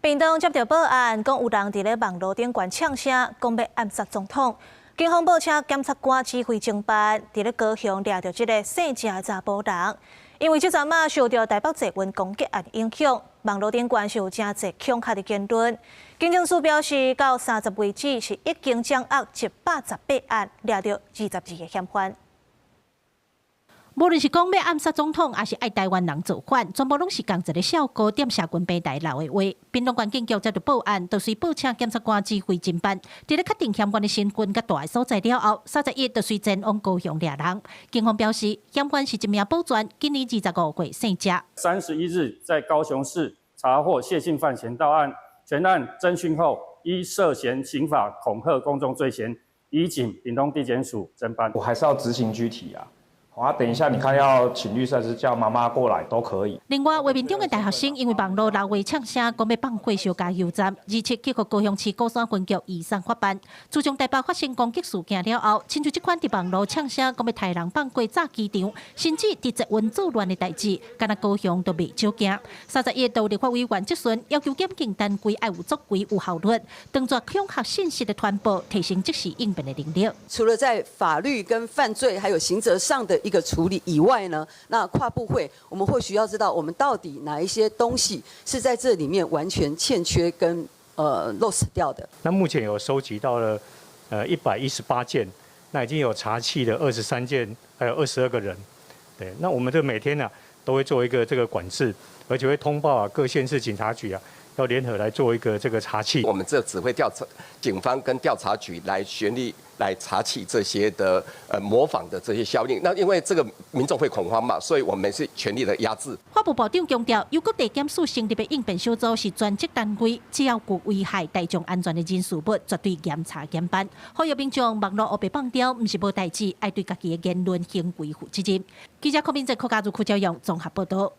屏东接到报案，讲有人伫咧网络顶管呛声，讲要暗杀总统。警方报请检察官指挥侦办，伫咧高雄抓到这个姓郑的查甫人。因为这阵仔受到台北捷运攻击案影响，网络顶管是有真侪恐吓的言论。警政署表示，到30为止是已经掌握118案，抓到22个嫌犯。 无论是讲要暗杀总统，还是爱台湾人造反，全部拢是共一个效果点社群平台闹的话。屏东县警局接到报案，就随报请检察官指挥侦办。伫咧确定嫌犯的身份甲大个所在了后，31就随前往高雄抓人。警方表示，嫌犯是一名保全，今年25岁姓郑。31日在高雄市查获谢姓犯嫌到案，全案侦讯后，依涉嫌刑法恐吓公众罪嫌，移警屏东地检署侦办。我还是要执行具体啊。 好，等一下，你看要请律师还是叫妈妈过来都可以。另外，画面中的大学生因为网络闹话呛声，讲要放火烧加油站，27去互高雄市高山分局移送法办。自从台北发生攻击事件了后，亲像这款伫网络呛声，讲要杀人放火炸机场，甚至伫捷运作乱的代志，敢若高雄都未少惊。31到立法委员质询，要求检警单位要有作为、有效率，当作恐吓信息的传播，提升即时应变的能力。除了在法律跟犯罪还有刑责上的一个处理以外呢，那跨部会我们或许要知道，我们到底哪一些东西是在这里面完全欠缺跟lost 掉的。那目前有收集到了118件，那已经有查缉了23件，还有22个人。对，那我们每天呢都会做一个这个管制，而且会通报各县市警察局要联合来做一个这个查缉。我们这只会调查警方跟调查局来全力来查缉这些的模仿的这些效应。那因为这个民众会恐慌嘛，所以我们是全力的压制。法务部长强调，由各地检署成立的应变小组是专职单位，只要有危害大众安全的人事物，绝对严查严办。呼吁民众网络黑白放掉，不是无代志，爱对家己的言论行为负责任。记者柯明哲、柯家如、柯朝阳综合报道。